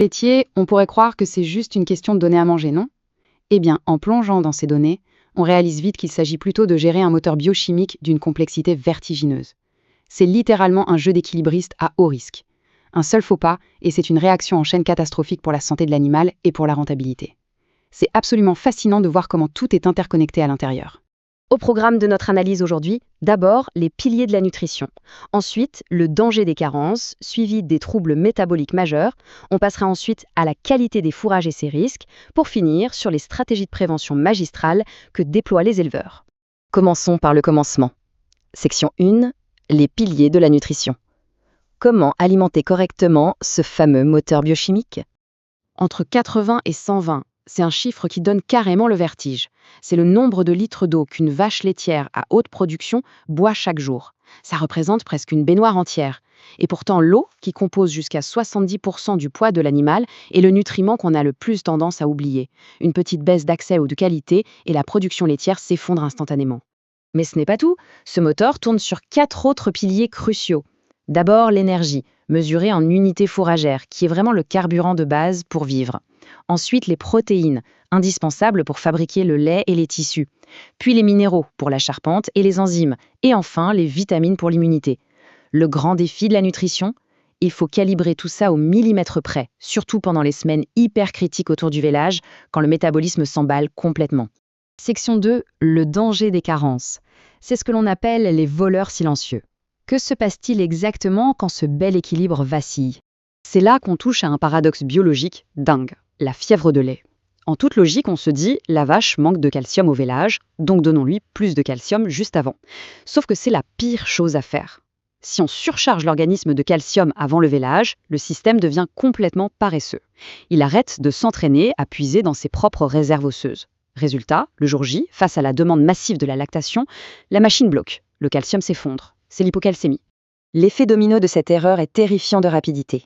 Laitier, on pourrait croire que c'est juste une question de donner à manger, non? Eh bien, en plongeant dans ces données, on réalise vite qu'il s'agit plutôt de gérer un moteur biochimique d'une complexité vertigineuse. C'est littéralement un jeu d'équilibriste à haut risque. Un seul faux pas, et c'est une réaction en chaîne catastrophique pour la santé de l'animal et pour la rentabilité. C'est absolument fascinant de voir comment tout est interconnecté à l'intérieur. Au programme de notre analyse aujourd'hui, d'abord les piliers de la nutrition. Ensuite, le danger des carences, suivi des troubles métaboliques majeurs. On passera ensuite à la qualité des fourrages et ses risques, pour finir sur les stratégies de prévention magistrales que déploient les éleveurs. Commençons par le commencement. Section 1, les piliers de la nutrition. Comment alimenter correctement ce fameux moteur biochimique ? Entre 80 et 120, c'est un chiffre qui donne carrément le vertige. C'est le nombre de litres d'eau qu'une vache laitière à haute production boit chaque jour. Ça représente presque une baignoire entière. Et pourtant, l'eau, qui compose jusqu'à 70% du poids de l'animal, est le nutriment qu'on a le plus tendance à oublier. Une petite baisse d'accès ou de qualité, et la production laitière s'effondre instantanément. Mais ce n'est pas tout. Ce moteur tourne sur 4 autres piliers cruciaux. D'abord, l'énergie, mesurée en unités fourragères, qui est vraiment le carburant de base pour vivre. Ensuite, les protéines, indispensables pour fabriquer le lait et les tissus. Puis les minéraux, pour la charpente et les enzymes. Et enfin, les vitamines pour l'immunité. Le grand défi de la nutrition, il faut calibrer tout ça au millimètre près, surtout pendant les semaines hyper critiques autour du vélage, quand le métabolisme s'emballe complètement. Section 2, le danger des carences. C'est ce que l'on appelle les voleurs silencieux. Que se passe-t-il exactement quand ce bel équilibre vacille ? C'est là qu'on touche à un paradoxe biologique dingue, la fièvre de lait. En toute logique, on se dit, la vache manque de calcium au vélage, donc donnons-lui plus de calcium juste avant. Sauf que c'est la pire chose à faire. Si on surcharge l'organisme de calcium avant le vélage, le système devient complètement paresseux. Il arrête de s'entraîner à puiser dans ses propres réserves osseuses. Résultat, le jour J, face à la demande massive de la lactation, la machine bloque, le calcium s'effondre. C'est l'hypocalcémie. L'effet domino de cette erreur est terrifiant de rapidité.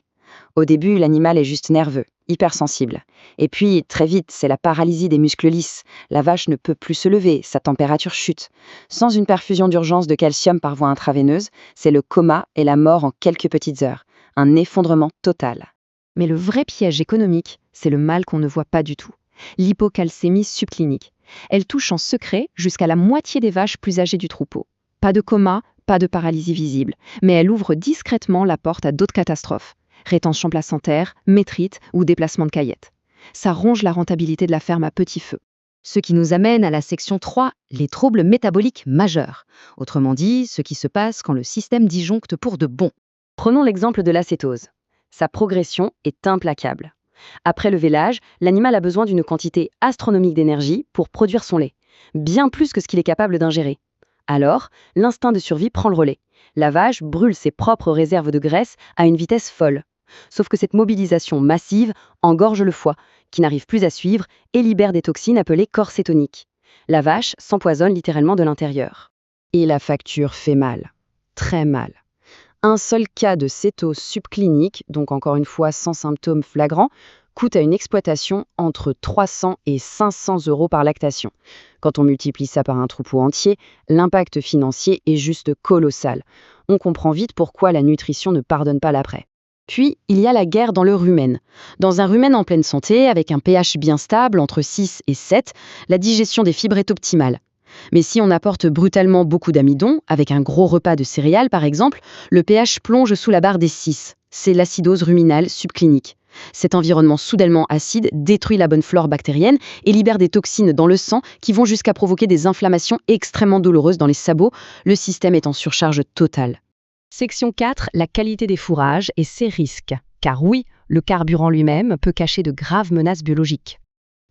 Au début, l'animal est juste nerveux, hypersensible. Et puis, très vite, c'est la paralysie des muscles lisses. La vache ne peut plus se lever, sa température chute. Sans une perfusion d'urgence de calcium par voie intraveineuse, c'est le coma et la mort en quelques petites heures. Un effondrement total. Mais le vrai piège économique, c'est le mal qu'on ne voit pas du tout. L'hypocalcémie subclinique. Elle touche en secret jusqu'à la moitié des vaches plus âgées du troupeau. Pas de coma, pas de paralysie visible, mais elle ouvre discrètement la porte à d'autres catastrophes. Rétention placentaire, métrite ou déplacement de caillette. Ça ronge la rentabilité de la ferme à petit feu. Ce qui nous amène à la section 3, les troubles métaboliques majeurs. Autrement dit, ce qui se passe quand le système disjoncte pour de bon. Prenons l'exemple de l'acétose. Sa progression est implacable. Après le vélage, l'animal a besoin d'une quantité astronomique d'énergie pour produire son lait, bien plus que ce qu'il est capable d'ingérer. Alors, l'instinct de survie prend le relais. La vache brûle ses propres réserves de graisse à une vitesse folle. Sauf que cette mobilisation massive engorge le foie, qui n'arrive plus à suivre et libère des toxines appelées corps cétoniques. La vache s'empoisonne littéralement de l'intérieur. Et la facture fait mal. Très mal. Un seul cas de cétose subclinique, donc encore une fois sans symptômes flagrants, coûte à une exploitation entre 300 et 500 € par lactation. Quand on multiplie ça par un troupeau entier, l'impact financier est juste colossal. On comprend vite pourquoi la nutrition ne pardonne pas l'après. Puis, il y a la guerre dans le rumen. Dans un rumen en pleine santé, avec un pH bien stable, entre 6 et 7, la digestion des fibres est optimale. Mais si on apporte brutalement beaucoup d'amidon, avec un gros repas de céréales par exemple, le pH plonge sous la barre des 6. C'est l'acidose ruminale subclinique. Cet environnement soudainement acide détruit la bonne flore bactérienne et libère des toxines dans le sang qui vont jusqu'à provoquer des inflammations extrêmement douloureuses dans les sabots, le système est en surcharge totale. Section 4, la qualité des fourrages et ses risques. Car oui, le carburant lui-même peut cacher de graves menaces biologiques.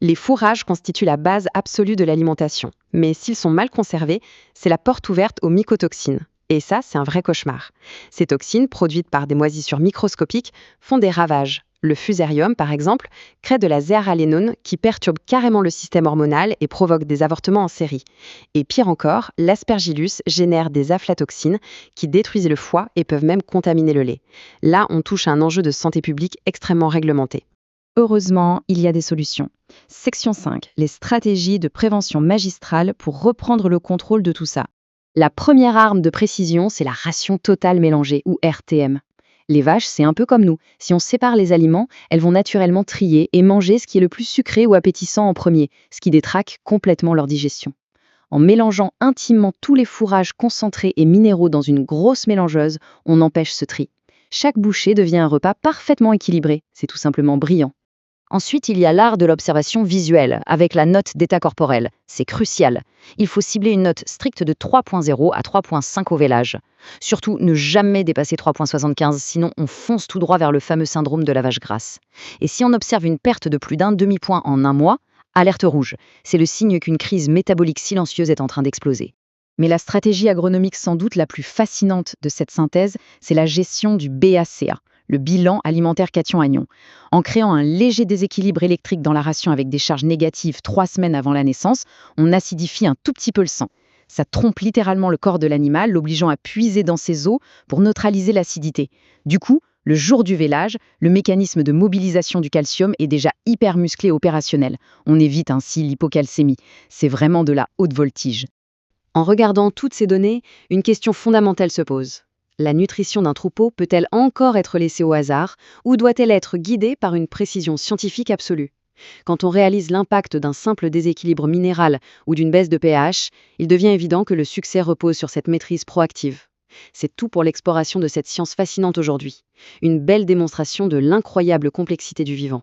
Les fourrages constituent la base absolue de l'alimentation, mais s'ils sont mal conservés, c'est la porte ouverte aux mycotoxines. Et ça, c'est un vrai cauchemar. Ces toxines, produites par des moisissures microscopiques, font des ravages. Le fusarium, par exemple, crée de la zéaralénone qui perturbe carrément le système hormonal et provoque des avortements en série. Et pire encore, l'aspergillus génère des aflatoxines qui détruisent le foie et peuvent même contaminer le lait. Là, on touche à un enjeu de santé publique extrêmement réglementé. Heureusement, il y a des solutions. Section 5, les stratégies de prévention magistrale pour reprendre le contrôle de tout ça. La première arme de précision, c'est la ration totale mélangée, ou RTM. Les vaches, c'est un peu comme nous. Si on sépare les aliments, elles vont naturellement trier et manger ce qui est le plus sucré ou appétissant en premier, ce qui détraque complètement leur digestion. En mélangeant intimement tous les fourrages concentrés et minéraux dans une grosse mélangeuse, on empêche ce tri. Chaque bouchée devient un repas parfaitement équilibré. C'est tout simplement brillant. Ensuite, il y a l'art de l'observation visuelle, avec la note d'état corporel. C'est crucial. Il faut cibler une note stricte de 3.0 à 3.5 au vélage. Surtout, ne jamais dépasser 3.75, sinon on fonce tout droit vers le fameux syndrome de la vache grasse. Et si on observe une perte de plus d'un demi-point en un mois, alerte rouge. C'est le signe qu'une crise métabolique silencieuse est en train d'exploser. Mais la stratégie agronomique sans doute la plus fascinante de cette synthèse, c'est la gestion du BACA, le bilan alimentaire cation-anion. En créant un léger déséquilibre électrique dans la ration avec des charges négatives 3 semaines avant la naissance, on acidifie un tout petit peu le sang. Ça trompe littéralement le corps de l'animal, l'obligeant à puiser dans ses os pour neutraliser l'acidité. Du coup, le jour du vélage, le mécanisme de mobilisation du calcium est déjà hyper musclé et opérationnel. On évite ainsi l'hypocalcémie. C'est vraiment de la haute voltige. En regardant toutes ces données, une question fondamentale se pose. La nutrition d'un troupeau peut-elle encore être laissée au hasard ou doit-elle être guidée par une précision scientifique absolue? Quand on réalise l'impact d'un simple déséquilibre minéral ou d'une baisse de pH, il devient évident que le succès repose sur cette maîtrise proactive. C'est tout pour l'exploration de cette science fascinante aujourd'hui. Une belle démonstration de l'incroyable complexité du vivant.